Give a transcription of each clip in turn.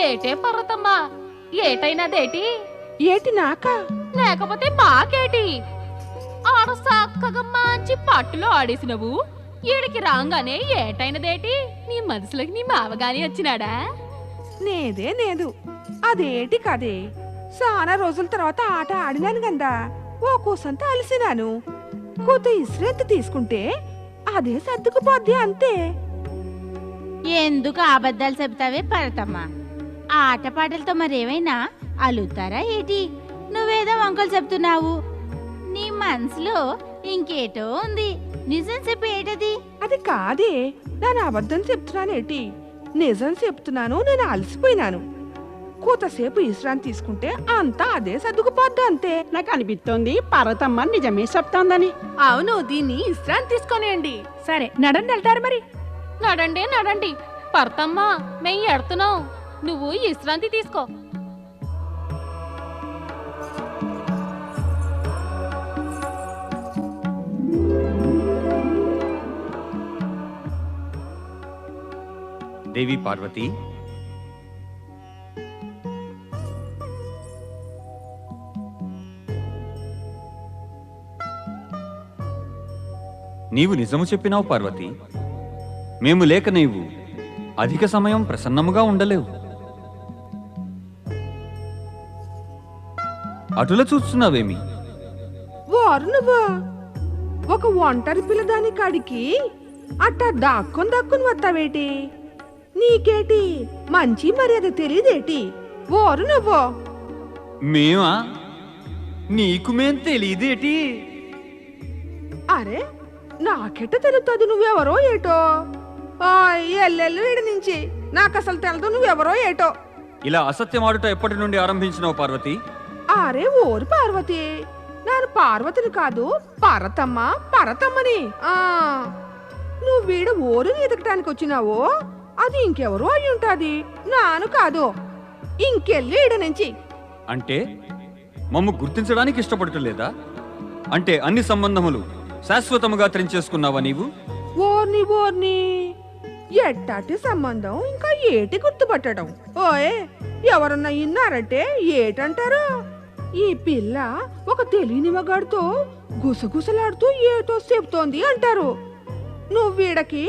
ఏటే పర్వతమ్మా, ఏటైనదేటి? ఏటి నాకా? లేకపోతే మాకేటి? ఆడ చక్కగా మంచి పట్టులో ఆడేసినవు, ఈడికి రాగానే ఏటైనదేటి? నీ మనసులోకి నీ మావగాని వచ్చినాడా? నేదే నేదు, అదేటి కదే. చాలా రోజుల తర్వాత ఆట ఆడినాను గందా, ఓ కూసంత అలసినాను. కొత్త ఇస్రెంత తీసుకుంటే అదే సర్దుకుపోద్ది అంతే. ఎందుకు అబద్ధాలు చెబుతావే పరతమ్మా? ఆ ఆటపాటలతో మరేమైనా అలుగుతారా ఏటి? నువ్వేదో వంకలు చెప్తున్నావు, నీ మనసులో ఇంకేటో ఉంది. నిజం చెప్పి ఏటది? అది కాదే, నేను అబద్ధం చెప్తున్నానేటి, నిజం చెప్తున్నాను. నేను అలసిపోయినాను, కొంతసేపు విశ్రాంతి తీసుకుంటే అంతా అదే సర్దుకుపోద్ది అంతే. నాకు అనిపిస్తోంది పర్వతమ్మ నిజమే చెప్తోందని. అవును, దీన్ని విశ్రాంతి తీసుకొనేయండి. సరే నడండి, వెళ్తారు మరి. నడండి నడండి, పర్తమ్మా మేం ఎడుతున్నాం, నువ్వు విశ్రాంతి తీసుకో. దేవి పార్వతి, నీవు నిజము చెప్పినావు పార్వతి. మేము లేక నీవు అధిక సమయం ప్రసన్నముగా ఉండలేవు. అటుల చూస్తున్నావేమి? వారు నువ్వు ఒక ఒంటరి పిల్లదాని కాడికి అట్టా దాక్కుని వస్తావేటి? నీకేటి మంచి మర్యాద తెలియదేటి? ఓరు నువ్వు. మేమా? నీకు మేం తెలియదేటి? అరే, నాకెట్ట తెలుస్తుంది నువ్వెవరో ఏటో? ఎల్లెల్లు ఇడి నుంచి నాకు అసలు తెలదు నువ్వెవరో ఏటో. ఇలా అసత్యం ఆడుట ఎప్పటి నుండి ఆరంభించినావు పార్వతి? అరే ఓరు పార్వతి, నేను పార్వతిని కాదు, పరతమ్మని. నువ్వు వీడు ఓరుని ఎదగటానికి వచ్చినావో అది ఇంకెవరో అయి ఉంటాది, నాను కాదు. ఇంకెళ్ళి ఈడ నుంచి. అంటే మమ్ము గుర్తించడానికి ఇష్టపడటలేదా? అంటే అన్ని సంబంధములు శాశ్వతముగా తెంచేసుకున్నావా నీవు? ఓర్ని ఎట్టాటి సంబంధం ఇంకా ఏటి గుర్తుపట్టడం? ఓయే, ఎవరన్నా ఇన్నారంటే ఏటంటారు? ఈ పిల్ల ఒక తెలియని మగాడితో గుసగుసలాడుతూ ఏటో చెబుతోంది అంటారు. నువ్వు వీడకి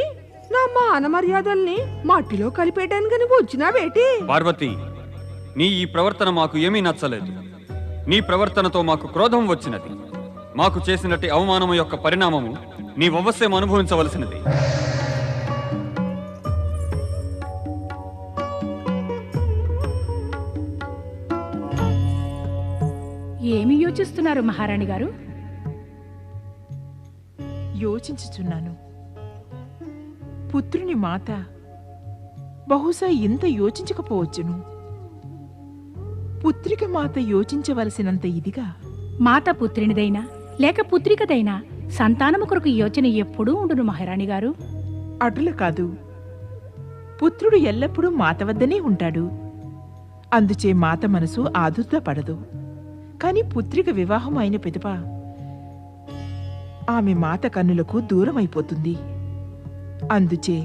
నా మాన మర్యాదల్ని మట్టిలో కలిపేయడానికి వచ్చినావేటి? పార్వతి, నీ ఈ ప్రవర్తన మాకు ఏమీ నచ్చలేదు. నీ ప్రవర్తనతో మాకు క్రోధం వచ్చినది. మాకు చేసినట్టు అవమానము యొక్క పరిణామము నీ వవస్యం అనుభవించవలసినది. ఏమి యోచిస్తున్నారు మహారాణి గారు? యోచించుచున్నాను. పుత్రుని మాత బహుశా ఇంత యోచించకపోవచ్చును. పుత్రిక మాత యోచించవలసినంత ఇదిగా మాత పుత్రినిదైనా లేక పుత్రికదైనా సంతానము కొరకు యోచన ఎప్పుడూ ఉండును మహారాణి గారు. అటుల కాదు, పుత్రుడు ఎల్లప్పుడూ మాత వద్దనే ఉంటాడు. అందుచే మాత మనసు ఆదుర్ద పడదు. కాని పుత్రిక వివాహం అయిన పిదప ఆమె మాత కన్నులకు దూరమైపోతుంది. అందుచే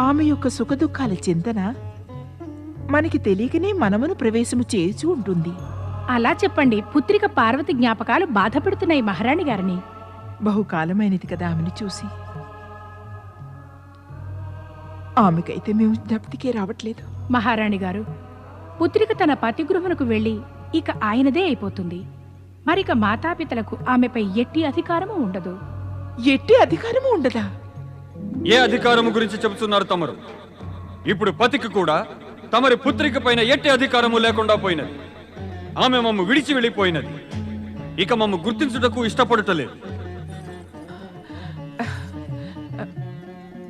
ఆమె యొక్క సుఖదుఖాల చింతన మనకి తెలియకనే మనమును ప్రవేశము చేయుచూ ఉంటుంది. అలా చెప్పండి, పుత్రిక పార్వతి జ్ఞాపకాలు బాధపెడుతున్నాయి మహారాణి గారిని. బహుకాలమైనది కదా ఆమెను చూసి. ఆమెకైతే మేము జ్ఞప్తికే రావట్లేదు. మహారాణి గారు, పుత్రిక తన పతిగృహమునకు వెళ్లి ఇక ఆయనదే అయిపోతుంది. మరిక మాతాపితలకు ఆమెపై ఎట్టి అధికారము ఉండదు. ఎట్టి అధికారము ఉండదా? ఏ అధికారము గురించి చెబుతున్నారు తమరు? ఇప్పుడు పతికి కూడా తమరి పుత్రిక పైన ఎట్టి అధికారము లేకుండా పోయినది. ఆమె మమ్ము విడిచి వెళ్ళిపోయినది. ఇక మమ్ము గుర్తించుటకు ఇష్టపడటలేదు.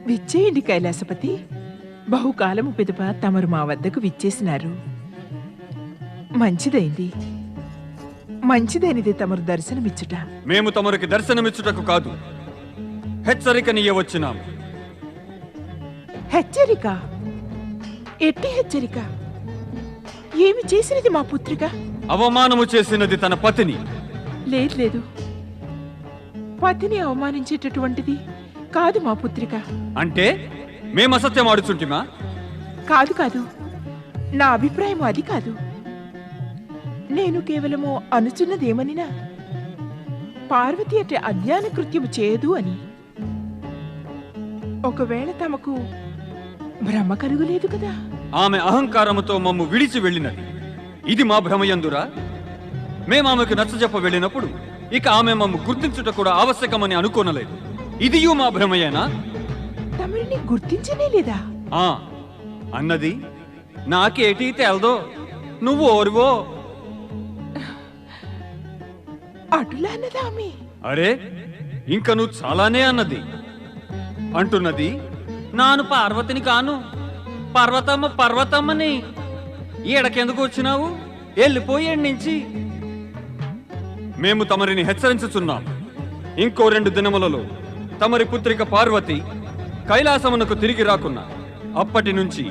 విచ్చేయండి కైలాసపతి. బహుకాలము పిదప తమరు మా వద్దకు విచ్చేసినారు. మంచిదైనది తమరు దర్శనమిచ్చుట. మేము తమరికి దర్శనమిచ్చుటకు కాదు, హెచ్చరికనియ్యవచ్చున్నాము. హెచ్చరిక? ఎట్టి హెచ్చరిక? ఏమి చేసినది మా పుత్రిక? అవమానము చేసినది తన పతిని. లేదు, పతిని అవమానించేటటువంటిది కాదు మా పుత్రిక. అంటే మేము అసత్యం ఆడుచుంటిమా? కాదు, నా అభిప్రాయం అది కాదు. నేను కేవలము అనుచున్నదేమనినా పార్వతి అటే అజ్ఞాన కృత్యము చేయదు అని. ఒకవేళ తమకు భ్రమ కలుగులేదు కదా? ఆమె అహంకారముతో మమ్ము విడిచి వెళ్ళినది. ఇది మా భ్రమయందురా? మేమామెకు నచ్చజెప్ప వెళ్ళినప్పుడు ఇక ఆమె మమ్ము గుర్తించుట కూడా ఆవశ్యకమని అనుకోనలేదు. ఇదియు మా భ్రమయేనా? తమరిని గుర్తించనే లేదా? ఆ అన్నది నాకేటీ తెల్దో, నువ్వు ఓర్వో. అటులా అన్నదా ఆమె? అరే ఇంక నువ్వు చాలానే అన్నది. అంటున్నది నాను పార్వతిని కాను, పర్వతమ్మ పర్వతమ్మని. ఈడకెందుకు వచ్చినావు? వెళ్ళిపోయాడి నుంచి. మేము తమరిని హెచ్చరించుచున్నాం. ఇంకో 2 దినములలో తమరి పుత్రిక పార్వతి కైలాసమునకు తిరిగి రాకున్నా అప్పటి నుంచి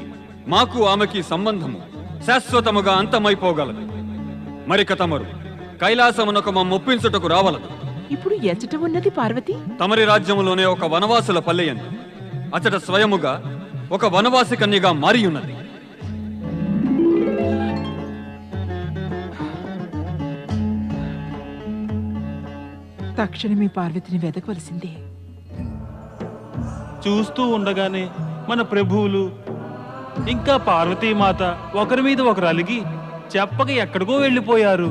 మాకు ఆమెకి సంబంధము శాశ్వతముగా అంతమైపోగలదు. మరిక తమరు కైలాసమునకు మమ్మొప్పించుటకు రావలదు. ఇప్పుడు ఎచ్చట ఉన్నది పార్వతి? తమరి రాజ్యములోనే ఒక వనవాసుల పల్లెయందు అచట స్వయముగా ఒక వనవాసి కన్యగా మారి ఉన్నది. తక్షణమే పార్వతిని వెదకవలసిందే. చూస్తూ ఉండగానే మన ప్రభువులు ఇంకా పార్వతీమాత ఒకరి మీద ఒకరు అలిగి చెప్పక ఎక్కడికో వెళ్ళిపోయారు.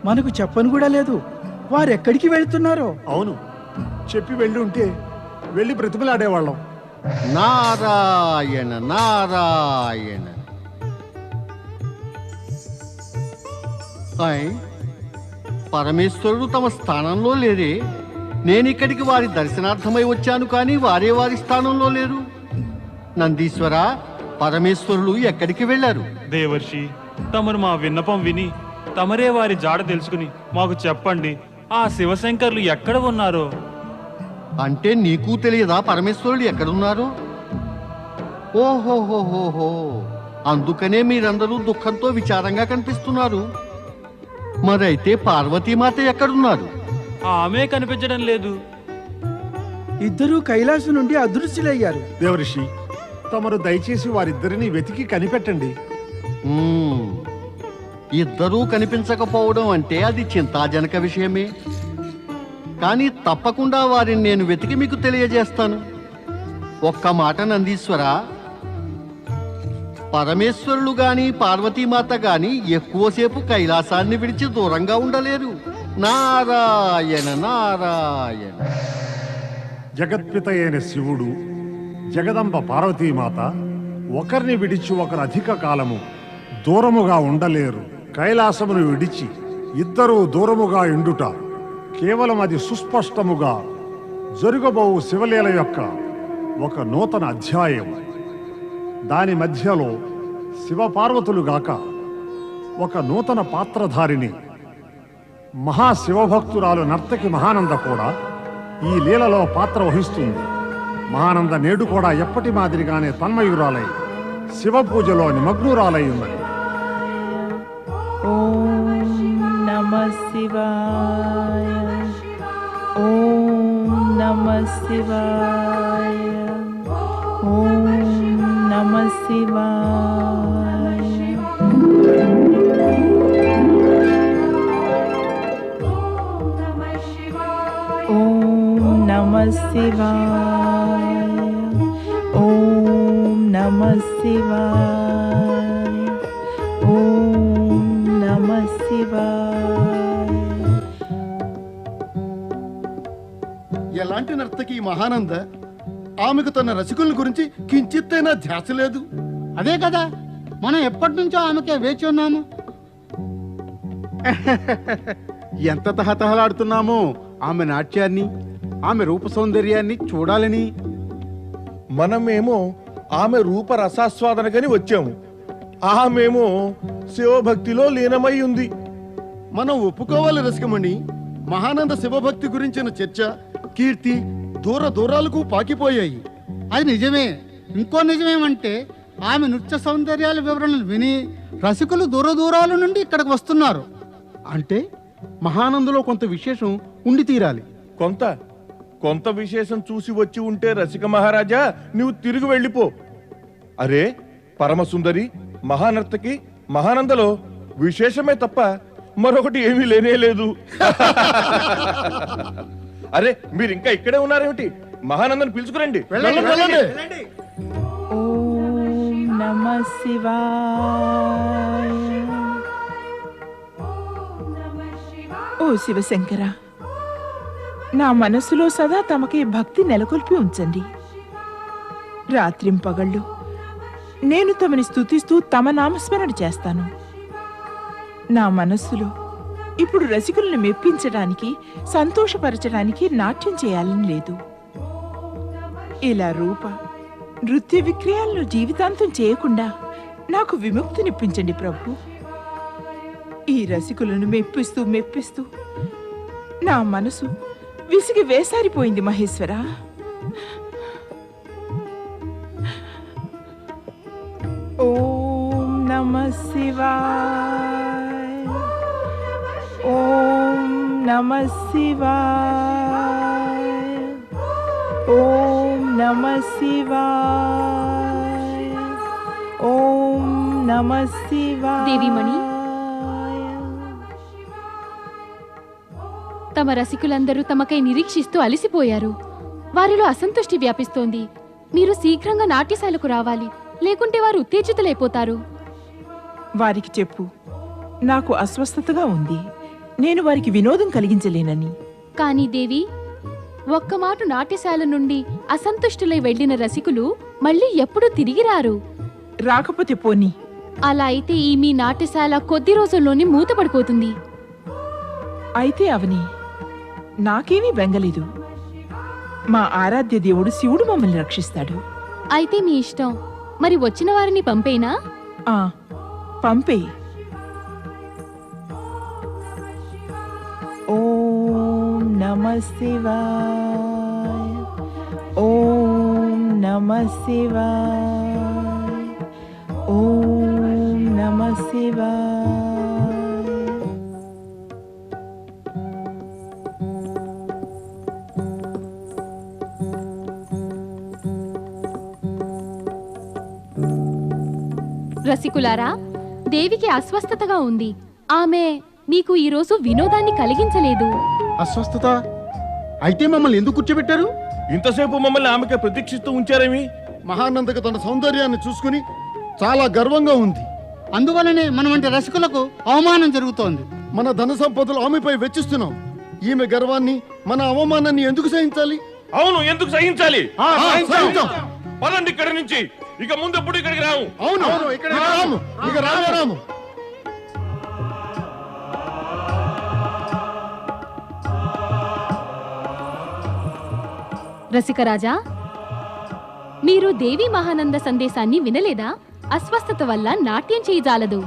మనకు చెప్పను కూడా లేదు వారెక్కడికి వెళ్తున్నారో. అవును, చెప్పి వెళ్ళి ఉంటే వెళ్ళి బ్రతిమలాడేవాళ్ళం. నారాయణ నారాయణ. పరమేశ్వరుడు తమ స్థానంలో లేరే. నేనిక్కడికి వారి దర్శనార్థమై వచ్చాను, కానీ వారే వారి స్థానంలో లేరు. నందీశ్వర, పరమేశ్వరులు ఎక్కడికి వెళ్ళారు? దేవర్షి, తమరు మా విన్నపం విని తమరే వారి జాడ తెలుసుకుని మాకు చెప్పండి. ఆ శివశంకర్లు ఎక్కడ ఉన్నారో? అంటే నీకు తెలియదా పరమేశ్వరుడు ఎక్కడున్నారో? ఓహోహోహోహో, అందుకనే మీరందరూ దుఃఖంతో విచారంగా కనిపిస్తున్నారు. మరైతే పార్వతీమాత ఎక్కడున్నారు? ఆమె కనిపించడం లేదు. ఇద్దరూ కైలాసం నుండి అదృశ్యులయ్యారు. దేవరిషి, తమరు దయచేసి వారిద్దరిని వెతికి కనిపెట్టండి. ఇద్దరూ కనిపించకపోవడం అంటే అది చింతాజనక విషయమే. కానీ తప్పకుండా వారిని నేను వెతికి మీకు తెలియజేస్తాను. ఒక్క మాట నందీశ్వర, పరమేశ్వరులు గాని పార్వతీమాత గాని ఎక్కువసేపు కైలాసాన్ని విడిచి దూరంగా ఉండలేరు. నారాయణ నారాయణ. జగత్పిత అయిన శివుడు, జగదంబ పార్వతీమాత ఒకరిని విడిచి ఒకరు అధిక కాలము దూరముగా ఉండలేరు. కైలాసమును విడిచి ఇద్దరూ దూరముగా ఇండుట కేవలం అది సుస్పష్టముగా జరుగబోవు శివలీల యొక్క ఒక నూతన అధ్యాయం. దాని మధ్యలో శివపార్వతులుగాక ఒక నూతన పాత్రధారిని మహాశివభక్తురాలు నర్తకి మహానంద కూడా ఈ లీలలో పాత్ర వహిస్తుంది. మహానంద నేడు కూడా ఎప్పటి మాదిరిగానే తన్మయురాలై శివ పూజలో నిమగ్నురాలై ఉన్నది. ఓం నమః శివాయ. ఓం నమః శివాయ. ఓం నమః శివాయ. ఓం నమః శివాయ. ఓం నమః శివాయ. ఓం నమః శివాయ. ఎలాంటి నర్తకి మహానంద? ఆమెకు తన రసికుల గురించి కించిత్తైనా ధ్యాస లేదు. అదే కదా, మనం ఎప్పటి నుంచో ఆమెకే వేచి ఉన్నాము. ఎంత తహతహలాడుతున్నామో ఆమె నాట్యాన్ని, ఆమె రూప సౌందర్యాన్ని చూడాలని. మనమేమో ఆమె రూప రసాస్వాదనకని వచ్చాము, ఆమెమో శివభక్తిలో లీనమై ఉంది. మనం ఒప్పుకోవాలి రసికమణి, మహానంద శివభక్తి గురించిన చర్చ, కీర్తి దూర దూరాలకు పాకిపోయాయి. అది నిజమే. ఇంకో నిజమేమంటే ఆమె నృత్య సౌందర్యాల వివరణలు విని రసికులు దూర దూరాల నుండి ఇక్కడికి వస్తున్నారు. అంటే మహానందులో కొంత విశేషం ఉండి తీరాలి. కొంత విశేషం చూసి వచ్చి ఉంటే రసిక మహారాజా, నువ్వు తిరిగి వెళ్ళిపో. అరే పరమసుందరి, మహానర్తకి మహానందలో విశేషమే తప్ప మరొకటి ఏమీ లేనే లేదు. అరే మీరు ఇంకా ఇక్కడే ఉన్నారేమిటి? మహానందని పిలుచుకురండి. వెళ్ళండి. ఓం నమః శివాయ. ఓ శివశంకర, నా మనస్సులో సదా తమకి భక్తి నెలకొల్పి ఉంచండి. రాత్రింపగళ్ళు నేను తమని స్తుతిస్తూ తమ నామస్మరణ చేస్తాను. నా మనస్సులో ఇప్పుడు రసికులను మెప్పించడానికి, సంతోషపరచడానికి నాట్యం చేయాలని లేదు. ఇలా రూప నృత్య విక్రయాలను జీవితాంతం చేయకుండా నాకు విముక్తినిప్పించండి ప్రభు. ఈ రసికులను మెప్పిస్తూ నా మనసు విసిగి వేసారిపోయింది మహేశ్వర. ఓం నమః శివాయ. ఓం నమః శివాయ. ఓం నమః శివాయ. ఓం నమః శివాయ. దేవిమణి, తమ రసికులందరూ తమకై నిరీక్షిస్తూ అలసిపోయారు. వారిలో అసంతృష్టి వ్యాపిస్తోంది. మీరు శీఘ్రంగా నాట్యశాలకు రావాలి, లేకుంటే వారు ఉత్తేజితులైపోతారు. వారికి చెప్పు, నాకు అస్వస్థతగా ఉంది, నేను వారికి వినోదం కలిగించలేనని. కానీ దేవి, ఒక్క మాట నాట్యశాల నుండి అసంతుష్టులై వెళ్లిన రసికులు మళ్ళీ ఎప్పుడూ తిరిగి రారు. రాకపోతే పోని. అలా అయితే ఈ మీ నాట్యశాల కొద్ది రోజుల్లోనే మూతపడిపోతుంది. అయితే అవని, నాకేమీ బెంగలేదు. మా ఆరాధ్య దేవుడు శివుడు మమ్మల్ని రక్షిస్తాడు. అయితే మీ ఇష్టం. మరి వచ్చిన వారిని పంపేనా? పంపే. ఓం నమః శివాయ. ఓం నమః శివాయ. ఓం నమః శివాయ. రసికులారా, దేవికి అస్వస్థతగా ఉంది. ఆమె మీకు ఈరోజు వినోదాన్ని కలిగించలేదు. అస్వస్థత? అయితే మమ్మల్ని ఎందుకు కూర్చోబెట్టారు? ఇంతసేపు మమ్మల్ని ఆమెకే ప్రతీక్షిస్తూ ఉంచారేమి? మహానందకు తన సౌందర్యాన్ని చూసుకుని చాలా గర్వంగా ఉంది. అందువలనే మన వంటి రసికులకు అవమానం జరుగుతోంది. మన ధన సంపదలు ఆమెపై వెచ్చిస్తున్నాం. ఈమె గర్వాన్ని, మన అవమానాన్ని ఎందుకు సహించాలి? అవును, ఎందుకు సహించాలి? సహించాం. పదండి ఇక్కడి నుంచి. ఇక ముందు ఎప్పుడు ఇక్కడికి రాము. అవును, ఇక రాము. రసికరాజా, మీరు దేవి మహానంద సందేశాన్ని వినలేదా? అస్వస్థత వల్ల నాట్యం చేయజాలదు.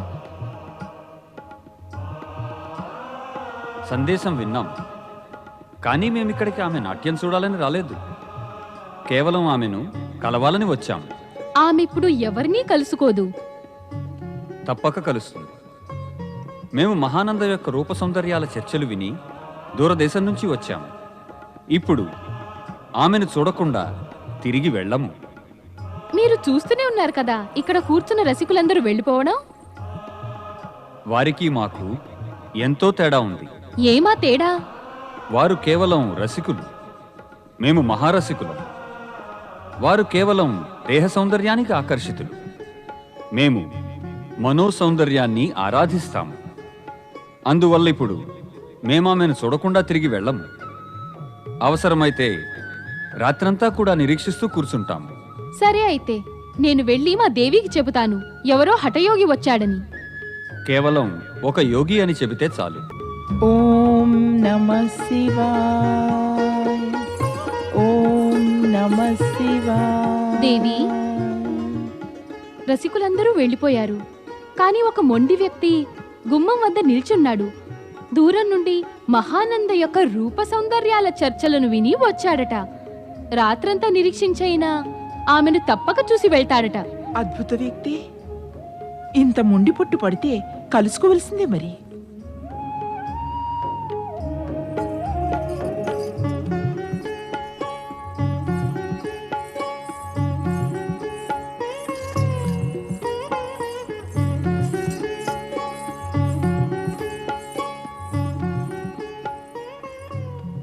సందేశం విన్నాం, కానీ మేమిక్కడికి ఆమె నాట్యం చూడాలని రాలేదు. కేవలం ఆమెను కలవాలని వచ్చాం. ఆమె ఇప్పుడు ఎవరినీ కలుసుకోదు. తప్పక కలుస్తుంది. మేము మహానంద యొక్క రూప సౌందర్యాల చర్చలు విని దూరదేశం నుంచి వచ్చాము. ఇప్పుడు ఆమెను చూడకుండా తిరిగి వెళ్ళము. మీరు చూస్తూనే ఉన్నారు కదా ఇక్కడ కూర్చున్న రసికులందరూ వెళ్ళిపోవడం. వారికి మాకు ఎంతో తేడా ఉంది. ఏమా తేడా? వారు కేవలం రసికులు, మేము మహారసికులం. వారు కేవలం దేహ సౌందర్యానికి ఆకర్షితులు, మేము మనో సౌందర్యాన్ని ఆరాధిస్తాము. అందువల్ల ఇప్పుడు మేమామెను చూడకుండా తిరిగి వెళ్ళము. అవసరమైతే రాత్రంతా కూడా నిరీక్షిస్తూ కూర్చుంటాము. సరే, అయితే నేను వెళ్ళి మా దేవికి చెబుతాను ఎవరో హఠయోగి వచ్చాడని. కేవలం ఒక యోగి అని చెబితే చాలు. ఓం నమః శివాయ. ఓం నమః శివాయ. దేవి, రసికులందరూ వెళ్ళిపోయారు, కానీ ఒక మొండి వ్యక్తి గుమ్మం వద్ద నిల్చున్నాడు. దూరం నుండి మహానంద యొక్క రూప సౌందర్యాల చర్చలను విని వచ్చాడట. రాత్రంతా నిరీక్షించైనా ఆమెను తప్పక చూసి వెళ్తాడట. అద్భుత వ్యక్తి. ఇంత మొండి పొట్టు పడితే కలుసుకోవలసిందే మరి.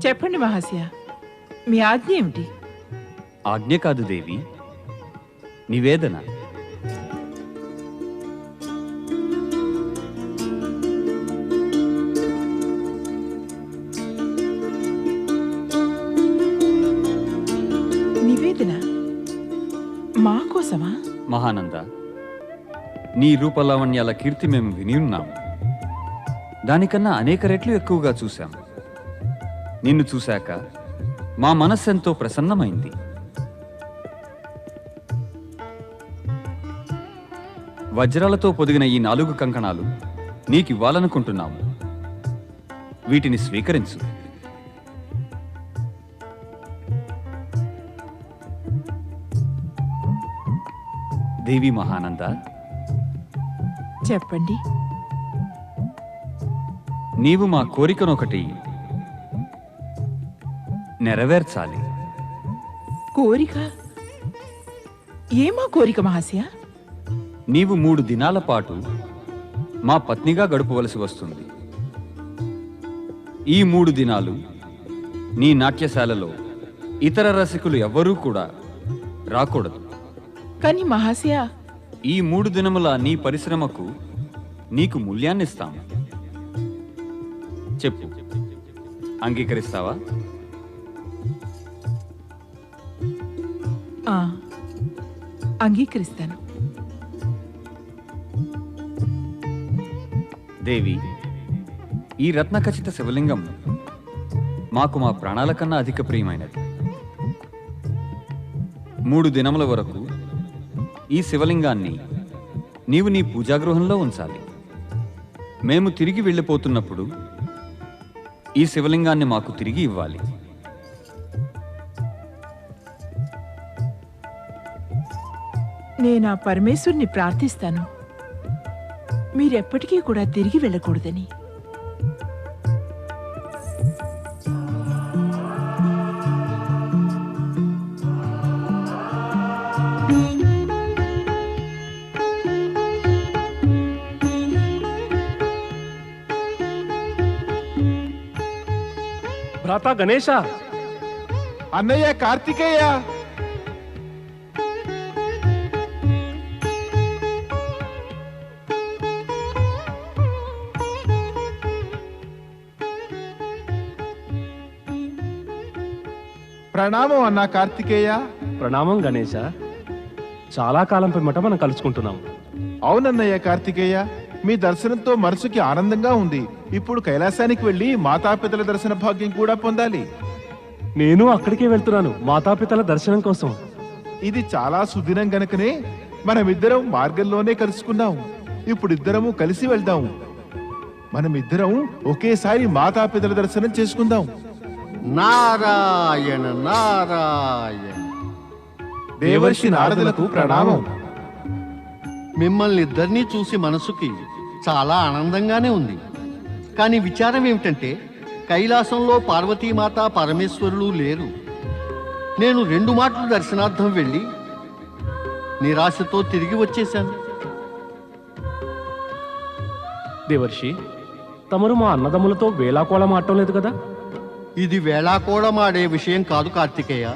చెప్పండి మహాశయ, మీ ఆజ్ఞ ఏమిటి? ఆజ్ఞ కాదు దేవి, నివేదన. నివేదన మా కోసమా? మహానంద, నీ రూపలావణ్యాల కీర్తి మేము విని ఉన్నాము. దానికన్నా అనేక రెట్లు ఎక్కువగా చూశాం. నిన్ను చూశాక మా మనస్సెంతో ప్రసన్నమైంది. వజ్రాలతో పొదిగిన ఈ 4 కంకణాలు నీకివ్వాలనుకుంటున్నాము. వీటిని స్వీకరించు. దేవి మహానంద, చెప్పండి. నీవు మా కోరికనొకటి నెరవేర్చాలి. కోరిక? ఏమా కోరిక మహాశయ? నీవు 3 దినాల పాటు మా పత్నిగా గడపవలసి వస్తుంది. ఈ 3 దినాలు నీ నాట్యశాలలో ఇతర రసికులు ఎవ్వరూ కూడా రాకూడదు. కానీ మహాశయ, ఈ 3 దినముల నీ పరిశ్రమకు నీకు మూల్యాన్నిస్తాము. చెప్పు, అంగీకరిస్తావా? అంగీకరిస్తాను. దేవి, ఈ రత్నఖచిత శివలింగం మాకు మా ప్రాణాల కన్నా అధిక ప్రియమైనది. 3 దినముల వరకు ఈ శివలింగాన్ని నీవు నీ పూజాగృహంలో ఉంచాలి. మేము తిరిగి వెళ్ళిపోతున్నప్పుడు ఈ శివలింగాన్ని మాకు తిరిగి ఇవ్వాలి. నేను ఆ పరమేశ్వరుని ప్రార్థిస్తాను, మీరెప్పటికీ కూడా తిరిగి వెళ్ళకూడదని. భ్రాత గణేశ, అన్నయ్య కార్తికేయ, ప్రణామం అన్నా కార్తికేయ. ప్రణామం గణేశ. చాలా కాలం పిమ్మట మనం కలుసుకుంటున్నాం. అవునన్నయ్య కార్తికేయ, మీ దర్శనంతో మనసుకి ఆనందంగా ఉంది. ఇప్పుడు కైలాసానికి వెళ్లి మాతాపితల దర్శన భాగ్యం కూడా పొందాలి. నేను అక్కడికే వెళ్తున్నాను, మాతాపితల దర్శనం కోసం. ఇది చాలా సుదినం గనుకనే మనమిద్దరం మార్గంలోనే కలుసుకున్నాం. ఇప్పుడు ఇద్దరము కలిసి వెళ్దాం. మనమిద్దరం ఒకేసారి మాతాపితల దర్శనం చేసుకుందాం. నారాయణ నారాయణ. దేవర్షి నారదులకు ప్రణామం. మిమ్మల్ని ఇద్దరినీ చూసి మనసుకి చాలా ఆనందంగానే ఉంది. కానీ విచారం ఏమిటంటే కైలాసంలో పార్వతీమాత పరమేశ్వరులు లేరు. నేను 2 మాటలు దర్శనార్థం వెళ్ళి నిరాశతో తిరిగి వచ్చేశాను. దేవర్షి, తమరు మా అన్నదమ్ములతో వేలాకోళం ఆడటం లేదు కదా? ఇది వేళాకోళం ఆడే విషయం కాదు కార్తికేయ.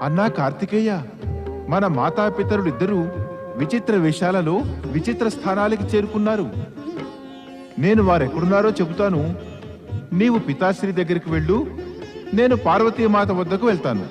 అన్నా కార్తికేయ, మన మాతాపితరులిద్దరూ విచిత్ర వేషాలలో విచిత్ర స్థానాలకి చేరుకున్నారు. నేను వారెక్కడున్నారో చెబుతాను. నీవు పితాశ్రీ దగ్గరికి వెళ్ళు, నేను పార్వతీమాత వద్దకు వెళ్తాను.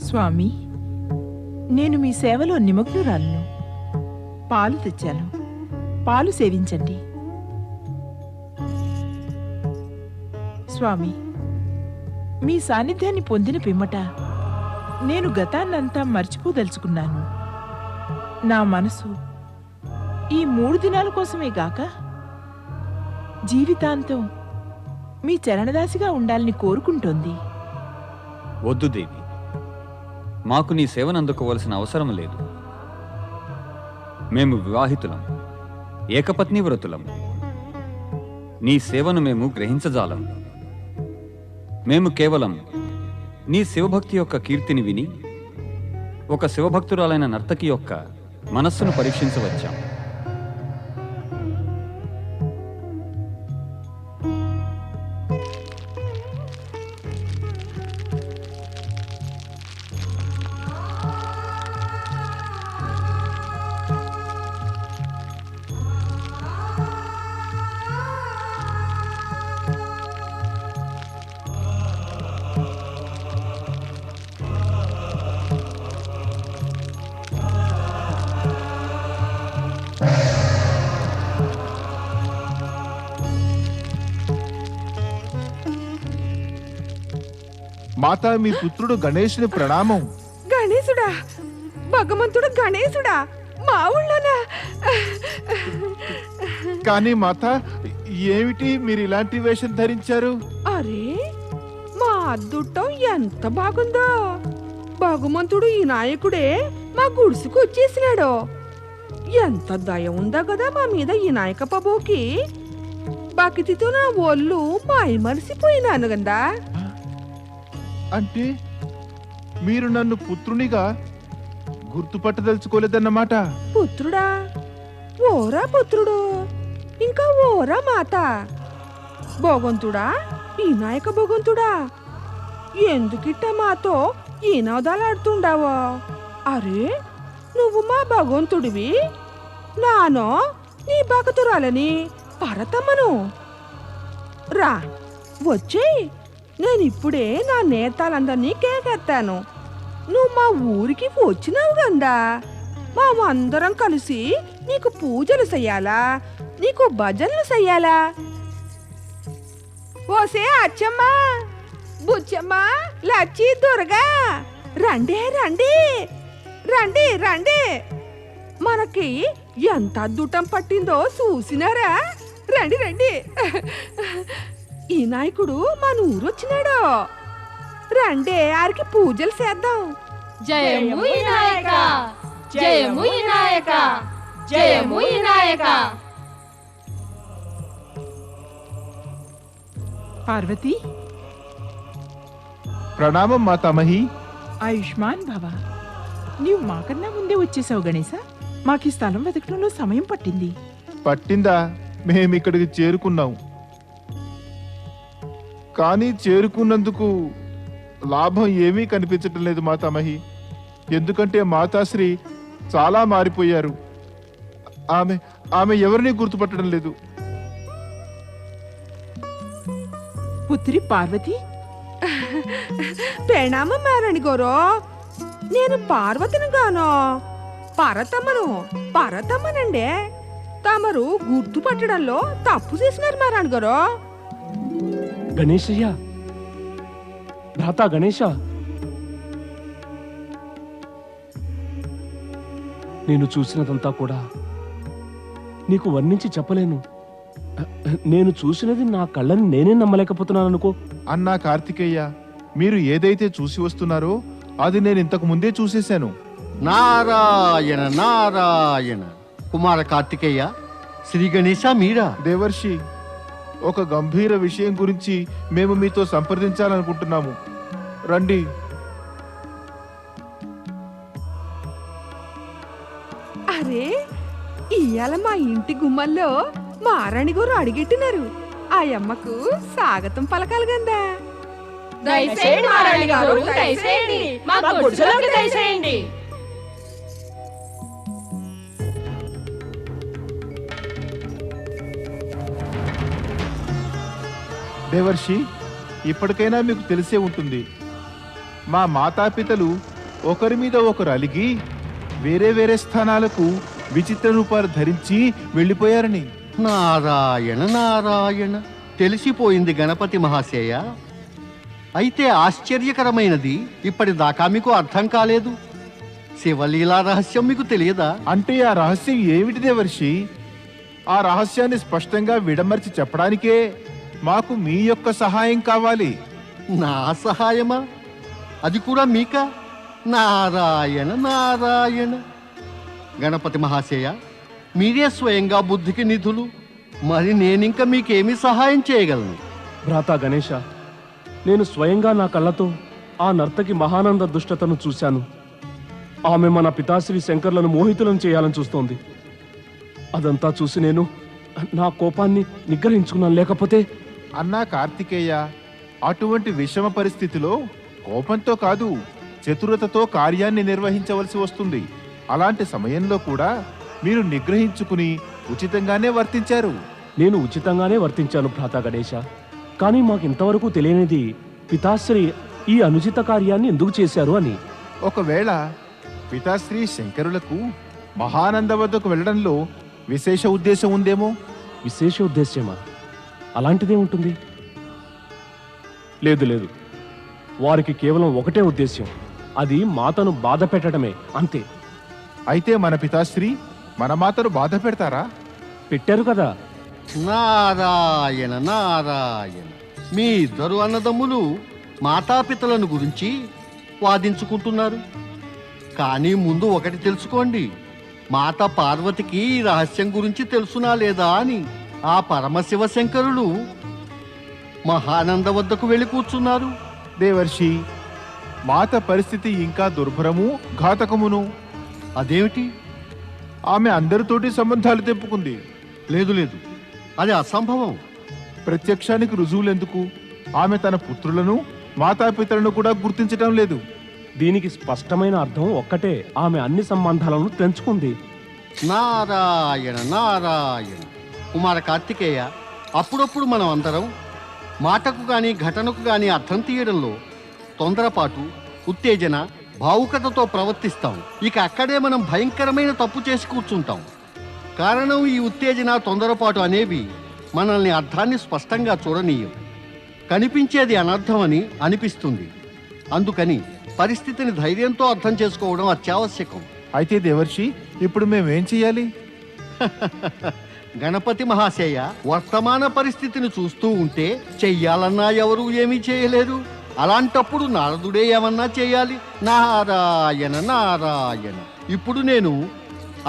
స్వామి, నేను మీ సేవలో నిమగ్నురాలను. పాలు తెచ్చాను, పాలు సేవించండి. స్వామి, మీ సాన్నిధ్యాన్ని పొందిన పిమ్మట నేను గతాన్నంతా మర్చిపోదలుచుకున్నాను. నా మనసు ఈ 3 దినాల కోసమే గాక జీవితాంతం మీ చరణదాసిగా ఉండాలని కోరుకుంటోంది. వద్దు దేవి, మాకు నీ సేవను అందుకోవలసిన అవసరం లేదు. మేము వివాహితులం, ఏకపత్ని వ్రతులం. నీ సేవను మేము గ్రహించజాలం. మేము కేవలం నీ శివభక్తి యొక్క కీర్తిని విని ఒక శివభక్తురాలైన నర్తకి యొక్క మనస్సును పరీక్షించవచ్చాం. మాతా, మీ పుత్రుడు గణేశుని ప్రణామం. గణేశుడా, భగవంతుడు గణేశుడా, మా ఊళ్ళోనా? కానీ మాతా, ఏమిటి మీరు ఇలాంటి వేషం ధరించారు? అరే, మా అద్దుట్టం ఎంత బాగుందో! భగవంతుడు ఈ నాయకుడే మా గుడిసుకు వచ్చేసినాడు. ఎంత దయ ఉందా కదా మా మీద ఈ నాయక బాబుకి. భక్తితో నా ఒళ్ళు మాయమరిసిపోయినాను గందా. అంటే మీరు నన్ను పుత్రునిగా గుర్తుపట్టదలుచుకోలేదన్నమాట. పుత్రుడా? ఓరా పుత్రుడు, ఇంకా ఓరా మాత. భగవంతుడా, ఈ నాయక భగవంతుడా, ఎందుకిట్ట మాతో ఈ నవదాలాడుతుండావో? అరే, నువ్వు మా భగవంతుడివి, నానో నీ భక్తురాలని పరతమ్మను. రా, వచ్చేయ్. నేనిప్పుడే నా నేతాలందరినీ కేకెత్తాను. నువ్వు మా ఊరికి వచ్చినావు గందా. మేమందరం కలిసి నీకు పూజలు చెయ్యాలా, నీకు భజనలు చెయ్యాలా? ఓసే అచ్చమ్మా, బుచ్చమ్మా, లచ్చి, దుర్గా, రండి రండి రండి రండి. మనకి ఎంత అద్దుటం పట్టిందో చూసినారా? రండి రండి. ఈ నాయకుడు మన ఊరు వచ్చినాడు. రండి, ఆరికి పూజలు చేద్దాం. జయము వినాయక, జయము వినాయక, జయము వినాయక. పార్వతి, ప్రణామం మాతామహి. ఆయుష్మాన్ భవ. నీవు మాకన్నా ముందే వచ్చేసావు గణేశ. మాకు ఈ స్థలం వెతకడంలో సమయం పట్టింది. పట్టిందా? మేమిక్కడికి చేరుకున్నాం. కానీ చేరుకున్నందుకు లాభం ఏమీ కనిపించటం లేదు మాతామహి. ఎందుకంటే మాతాశ్రీ చాలా మారిపోయారు. ఆమె ఎవరిని గుర్తుపట్టడం లేదు. పుత్రి పార్వతి, ప్రణామం మారాణి గోరో. నేను పార్వతిని గాను, పరతమ్మను. పరతమ్మనండే. తమరు గుర్తుపట్టడంలో తప్పు చేసినారు మారాణి గారు. గణేశయ్య, భ్రాత గణేశ, నేను చూసినదంతా కూడా నీకు వర్ణించి చెప్పలేను. నేను చూసినది నా కళ్ళని నేనే నమ్మలేకపోతున్నాను అనుకో. అన్నా కార్తికేయ, మీరు ఏదైతే చూసి వస్తున్నారో అది నేను ఇంతకు ముందే చూసేశాను. నారాయణ నారాయణ. కుమార కార్తికేయ, శ్రీ గణేశ మీరా? దేవర్షి, ఒక గంభీర విషయం గురించి మేము మీతో సంప్రదించాలనుకుంటున్నాము. రండి. అరే, ఇయ్యాల మా ఇంటి గుమ్మల్లో మారాణి గారు అడిగెట్టినారు. ఆ అమ్మకు స్వాగతం పలకాలి గందా. దయచేయండి మారాణి గారు, దయచేయండి, మా గుడిసెలోకి దయచేయండి. దేవర్షి, ఇప్పటికైనా మీకు తెలిసే ఉంటుంది. మా మాతాపితలు ఒకరి మీద ఒకరు అలిగి వేరే వేరే స్థానాలకు విచిత్ర రూపాలు ధరించి వెళ్ళిపోయారని. నారాయణ నారాయణ, తెలిసిపోయింది గణపతి మహాశయ. అయితే ఆశ్చర్యకరమైనది, ఇప్పటిదాకా మీకు అర్థం కాలేదు. శివలీలా రహస్యం మీకు తెలియదా? అంటే ఆ రహస్యం ఏమిటి దేవర్షి? ఆ రహస్యాన్ని స్పష్టంగా విడమర్చి చెప్పడానికే మాకు మీ యొక్క సహాయం కావాలి. నా సహాయమా? అది కూడా మీకా? నారాయణ నారాయణ. గణపతి మహాశయ, మీరే స్వయంగా బుద్ధికి నిధులు. మరి నేనింక మీకేమి సహాయం చేయగలను? భ్రాతా గణేశ, నేను స్వయంగా నా కళ్ళతో ఆ నర్తకి మహానంద దుష్టతను చూశాను. ఆమె మన పితాశ్రీ శంకర్లను మోహితులను చేయాలని చూస్తోంది. అదంతా చూసి నేను నా కోపాన్ని నిగ్రహించుకున్నాను. లేకపోతే అన్నా కార్తికేయ, అటువంటి విషమ పరిస్థితిలో కోపంతో కాదు, చతురతతో కార్యాన్ని నిర్వహించవలసి వస్తుంది. అలాంటి సమయంలో కూడా మీరు నిగ్రహించుకుని ఉచితంగానే వర్తించారు. నేను ఉచితంగానే వర్తించాను భ్రాతా గణేశ. కానీ మాకు ఇంతవరకు తెలియనిది పితాశ్రీ ఈ అనుచిత కార్యాన్ని ఎందుకు చేశారు అని. ఒకవేళ పితాశ్రీ శంకరులకు మహానంద వద్దకు వెళ్ళడంలో విశేష ఉద్దేశం ఉందేమో. విశేష ఉద్దేశ్యమా? అలాంటిదే ఉంటుంది. లేదు లేదు, వారికి కేవలం ఒకటే ఉద్దేశ్యం, అది మాతను బాధ పెట్టడమే, అంతే. అయితే మన పితాశ్రీ మన మాతను బాధ పెడతారా? పెట్టారు కదా. నారాయణ నారాయణ, మీ ఇద్దరు అన్నదమ్ములు మాతాపితలను గురించి వాదించుకుంటున్నారు. కానీ ముందు ఒకటి తెలుసుకోండి, మాత పార్వతికి ఈ రహస్యం గురించి తెలుసునా లేదా అని. ఆ పరమశివ శంకరులు మహానంద వద్దకు వెళ్ళి కూర్చున్నారు. దేవర్షి, మాత పరిస్థితి ఇంకా దుర్భరము, ఘాతకమును. అదేమిటి? ఆమె అందరితోటి సంబంధాలు తెంపుకుంది. లేదు లేదు, అది అసంభవం. ప్రత్యక్షానికి రుజువులెందుకు? ఆమె తన పుత్రులను మాతాపితలను కూడా గుర్తించటం లేదు. దీనికి స్పష్టమైన అర్థం ఒక్కటే, ఆమె అన్ని సంబంధాలను తెంచుకుంది. నారాయణ నారాయణ. కుమార కార్తికేయ, అప్పుడప్పుడు మనం అందరం మాటకు కానీ ఘటనకు కానీ అర్థం తీయడంలో తొందరపాటు, ఉత్తేజన, భావుకతతో ప్రవర్తిస్తాం. ఇక అక్కడే మనం భయంకరమైన తప్పు చేసి కూర్చుంటాం. కారణం ఈ ఉత్తేజన, తొందరపాటు అనేవి మనల్ని అర్థాన్ని స్పష్టంగా చూడనీయం. కనిపించేది అనర్థమని అనిపిస్తుంది. అందుకని పరిస్థితిని ధైర్యంతో అర్థం చేసుకోవడం అత్యావశ్యకం. అయితే దేవర్షి, ఇప్పుడు మేమేం చెయ్యాలి? గణపతి మహాశయ, వర్తమాన పరిస్థితిని చూస్తూ ఉంటే చెయ్యాలన్నా ఎవరూ ఏమీ చేయలేరు. అలాంటప్పుడు నారదుడే ఏమన్నా చేయాలి. నారాయణ నారాయణ. ఇప్పుడు నేను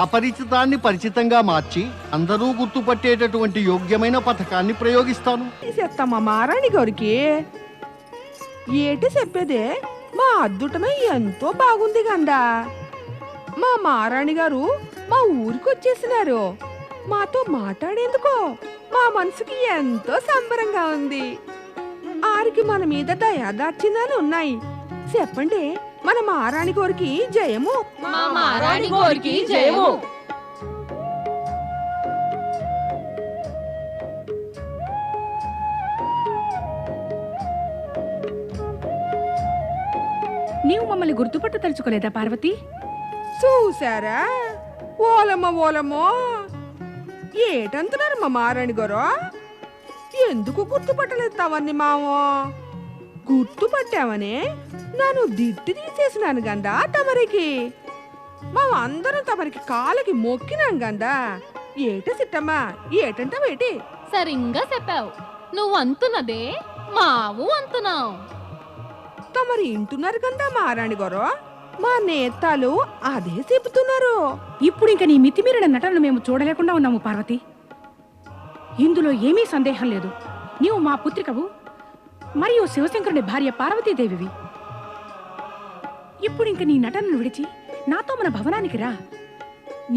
అపరిచితాన్ని పరిచితంగా మార్చి అందరూ గుర్తుపట్టేటటువంటి యోగ్యమైన పథకాన్ని ప్రయోగిస్తాను. తీసేస్తామా మహారాణి గారికి? ఏటి చెప్పేదే, మా అద్దుటమే ఎంతో బాగుంది గందా. మా మహారాణి గారు మా ఊరికి వచ్చేసినారు. మాతో మాట్లాడేందుకో మా మనసుకి ఎంతో సంబరంగా ఉంది. ఆరికి మన మీద దయాదార్చిందని ఉన్నాయి. చెప్పండి, మన మహారాణి గారికి జయము. మా మహారాణి గారికి జయము. నీవు మమ్మల్ని గుర్తుపట్ట తలుచుకోలేదా పార్వతి? చూసారా? ఓలమ్మ ఓలమ్మో, ఏటంటున్నారు మా మహారాణి గారు? ఎందుకు గుర్తుపట్టలేదు తవన్ని మావో? గుర్తుపట్టావని నన్ను దిట్టి తీసేసినాను గందా తమరికి. మా అందరం తమరికి కాళ్ళకి మొక్కినాం గందా. ఏట సిట్టమ్మా, ఏటంటావేటి? సరిగ్గా చెప్పావు. నువ్వు అంతున్నదే మావు అంటున్నావు. తమరు ఇంటున్నారు గందా మహారాణి గారు. మా నేతాలు అదే చెబుతున్నారు. ఇప్పుడు ఇంక నీ మితిమీరిన నటనను మేము చూడలేకుండా ఉన్నాము పార్వతి. ఇందులో ఏమీ సందేహం లేదు. నీవు మా పుత్రికవు, మరియు శివశంకరుని భార్య పార్వతీదేవివి. ఇప్పుడు ఇంక నీ నటనను విడిచి నాతో మన భవనానికి రా.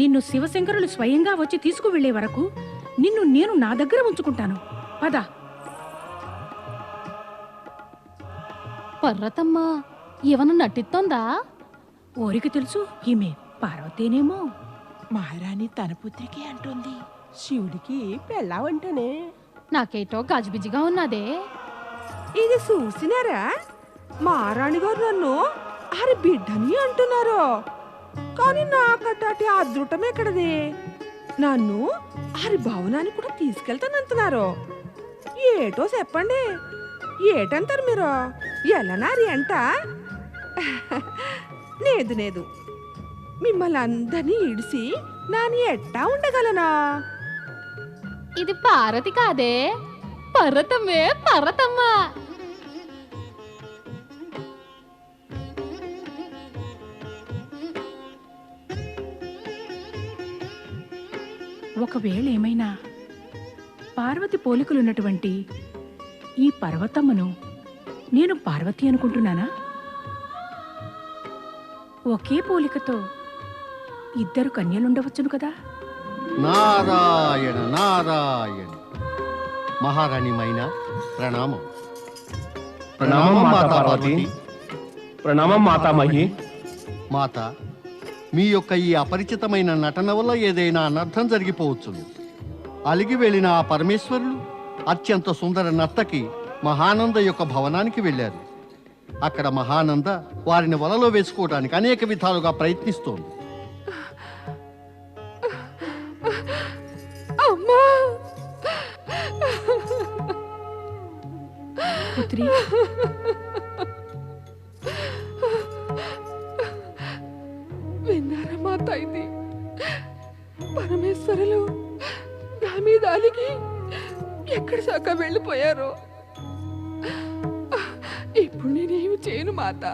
నిన్ను శివశంకరులు స్వయంగా వచ్చి తీసుకువెళ్లే వరకు నిన్ను నేను నా దగ్గర ఉంచుకుంటాను. పద. పర్వతమ్మ ఏమన్నా నటిస్తోందా? ఓరికి తెలుసు, ఈమె పార్వతీనేమో. మహారాణి తన పుత్రికే అంటుంది. శివుడికి పెళ్ళావంటనే. నాకేటో గజిబిజిగా ఉన్నదే. ఇది చూసినారా? మహారాణి గారు నన్ను అరే బిడ్డని అంటున్నారు. కానీ నాకట్టాటి అదృష్టం ఎక్కడది? నన్ను హరి భవనానికి కూడా తీసుకెళ్తానంటున్నారు. ఏటో చెప్పండి, ఏటంటారు మీరు? ఎల్లనారి అంట? లేదు లేదు, మిమ్మల్ని అందరినీ ఇడిసి నాని ఎట్టా ఉండగలనా? ఇది పార్వతి కాదే, పర్వతమ్మే పర్వతమ్మ. ఒకవేళ ఏమైనా పార్వతి పోలికలున్నటువంటి ఈ పర్వతమ్మను నేను పార్వతి అనుకుంటున్నానా? ఒకే పోలికతో ఇద్దరు కన్యలుండవచ్చును కదా. నారాయణ నారాయణ. మహారాణి మైనా ప్రణామం. ప్రణామం మాతా పార్వతి. ప్రణామం మాతామహి. మాత, మీ యొక్క ఈ అపరిచితమైన నటన వల్ల ఏదైనా అనర్థం జరిగిపోవచ్చును. అలిగి వెళ్ళిన ఆ పరమేశ్వరులు అత్యంత సుందర నర్తకి మహానంద యొక్క భవనానికి వెళ్ళారు. అక్కడ మహానంద వారిని వలలో వేసుకోవడానికి అనేక విధాలుగా ప్రయత్నిస్తోంది. అమ్మా పుత్రి, విన్నారా మా తైది? పరమేశ్వరులు నా మీద అలిగి ఎక్కడి దాకా వెళ్ళిపోయారు. ఇప్పుడు నేనేమి చేయను మాత,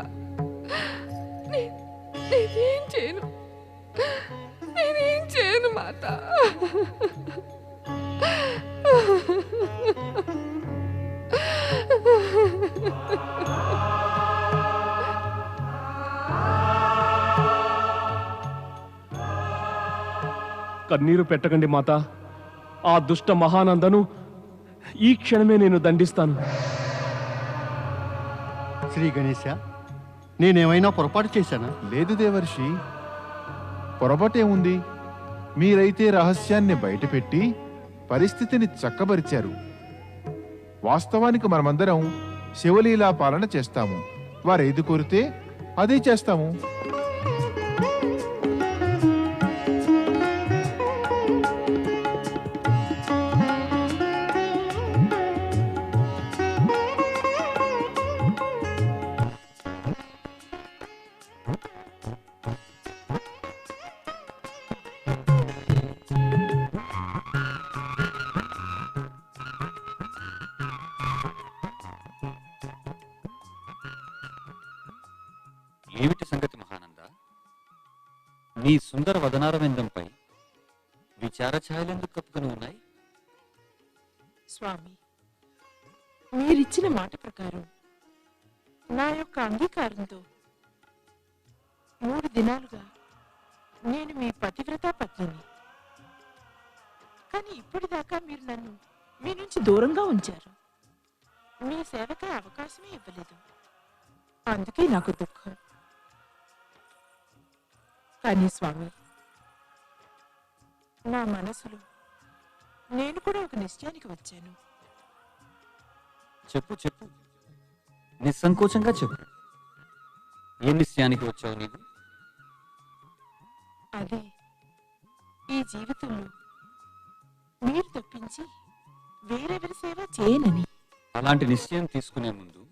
నేనేం చేయను, నేనేం చేయను మాత. కన్నీరు పెట్టకండి మాత. ఆ దుష్ట మహానందను ఈ క్షణమే నేను దండిస్తాను. శ్రీ గణేశ, నేనేమైనా పొరపాటు చేశానా? లేదు దేవర్షి, పొరపాటేముంది? మీరైతే రహస్యాన్ని బయటపెట్టి పరిస్థితిని చక్కబరిచారు. వాస్తవానికి మనమందరం శివలీలా పాలన చేస్తాము. వారేది కోరితే అదే చేస్తాము. ఏమిటి సంగతి మహానంద? నీ సుందర వదనారవిందంపై విచార ఛాయలెందుకు కప్పుకుని ఉన్నాయి? స్వామి, మీరిచ్చిన మాట ప్రకారం నా యొక్క అంగీకారంతో 3 దినాలుగా నేను మీ పతివ్రతా పత్నిని. కానీ ఇప్పటిదాకా మీరు నన్ను మీ నుంచి దూరంగా ఉంచారు. మీ సేవకే అవకాశమే ఇవ్వలేదు. అందుకే నాకు దుఃఖం. కానీ స్వామి, నా మనసులో నేను కూడా ఒక నిశ్చయానికి వచ్చాను. చెప్పు చెప్పు, నిస్సంకోచంగా చెప్పు. ఏ నిశ్చయానికి వచ్చావు నీవు? అదే, ఈ జీవితంలో మీరు తప్పించి వేరెవరి సేవ చేయనని. అలాంటి నిశ్చయం తీసుకునే ముందు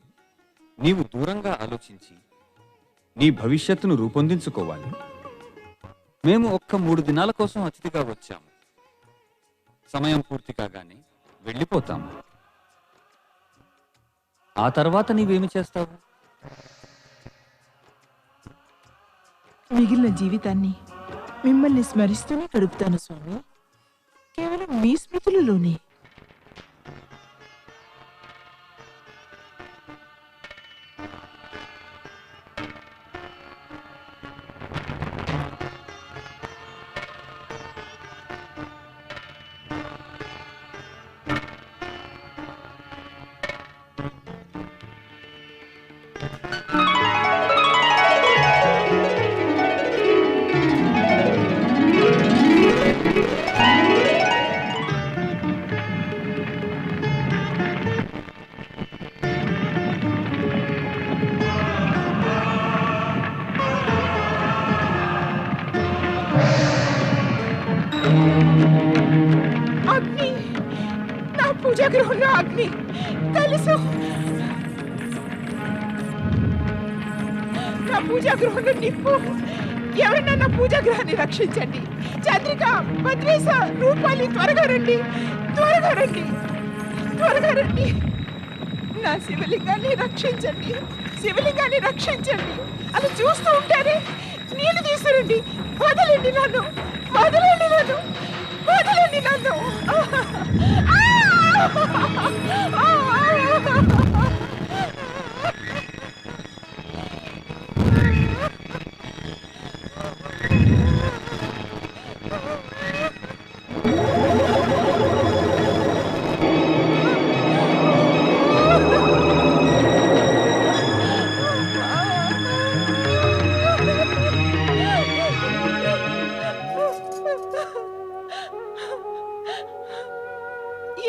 నీవు దూరంగా ఆలోచించి నీ భవిష్యత్తును రూపొందించుకోవాలి. మేము ఒక్క 3 దినాల కోసం అతిథిగా వచ్చాము. సమయం పూర్తి కాగానే వెళ్ళిపోతాము. ఆ తర్వాత నీవేమి చేస్తావు? మిగిలిన జీవితాన్ని మిమ్మల్ని స్మరిస్తూనే గడుపుతాను స్వామి. కేవలం మీ స్మృతులలోనే. అగ్ని, నా పూజా గృహంలో అగ్ని, తెలుసు. నా పూజా గృహంలో నిప్పు. ఎవరైనా నా పూజా గృహాన్ని రక్షించండి. చంద్రిక, భద్రేశ, రూపాలి, త్వరగా రండి, త్వరగా రండి, త్వరగా రండి. నా శివలింగాన్ని రక్షించండి, శివలింగాన్ని రక్షించండి. అది చూస్తూ ఉంటారే, నీళ్లు తీసుకురండి. వదలండి నన్ను, వదలండి నన్ను, వదలండి నన్ను.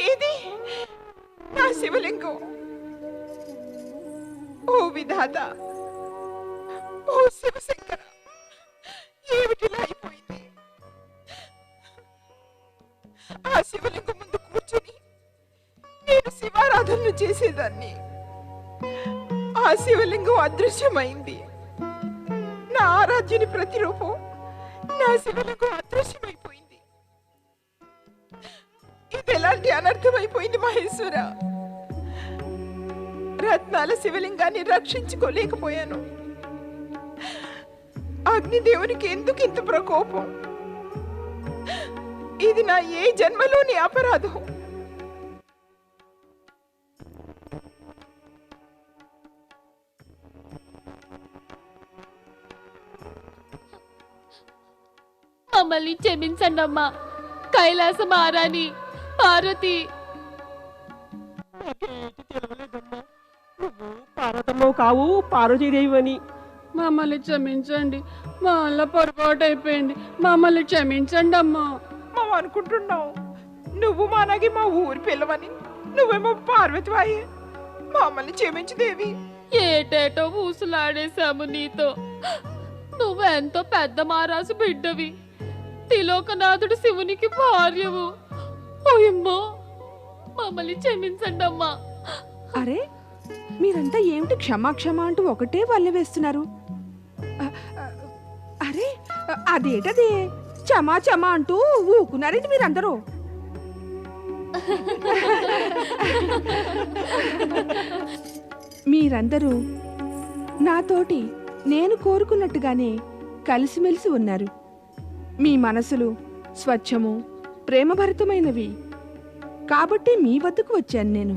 ఏది నా శివలింగం? ఓ విధాత, ఓ శివశంకర, ఏమిటిలా అయిపోయింది? ఆ శివలింగం ముందు కూర్చొని నేను శివారాధనలు చేసేదాన్ని. ఆ శివలింగం అదృశ్యమైంది. నా ఆరాధ్యుని ప్రతిరూపం నా శివలింగం అదృశ్యమైపోయింది. ఇది ఎలాంటి అనర్థమైపోయింది మహేశ్వర? రత్నాల శివలింగాన్ని రక్షించుకోలేకపోయాను. అగ్నిదేవునికి ఎందుకు ఇంత ప్రకోపం? ఇది నా ఏ జన్మలోని అపరాధం? మమ్మల్ని క్షమించండి అమ్మా. కైలాస మహారాణి పార్వతి. పార్వతమ్మవు కావు, పార్వతీదేవి అని. మమ్మల్ని క్షమించండి, మా వల్ల పొరపాటు అయిపోయింది, మమ్మల్ని క్షమించండి అమ్మా. మేము అనుకుంటున్నావు నువ్వు మనకి మా ఊరి పిల్లవని, నువ్వేమో పార్వతివాయి. మమ్మల్ని క్షమించు దేవి. ఏటేటో ఊసులాడేశాము నీతో. నువ్వెంతో పెద్ద మారాసు బిడ్డవి, తిలోకనాథుడు శివునికి భార్యవు. ఓయమ్మో, మమ్మల్ని క్షమించండి అమ్మా. అరే, మీరంతా ఏమిటి క్షమా క్షమా అంటూ ఒకటే వల్ల వేస్తున్నారు? అరే, అదేటదే క్షమా క్షమా అంటూ ఊకున్నారండి మీరందరూ. మీరందరూ నాతోటి నేను కోరుకున్నట్టుగానే కలిసిమెలిసి ఉన్నారు. మీ మనసులు స్వచ్ఛము, ప్రేమభరితమైనవి. కాబట్టి మీ వద్దకు వచ్చాను నేను.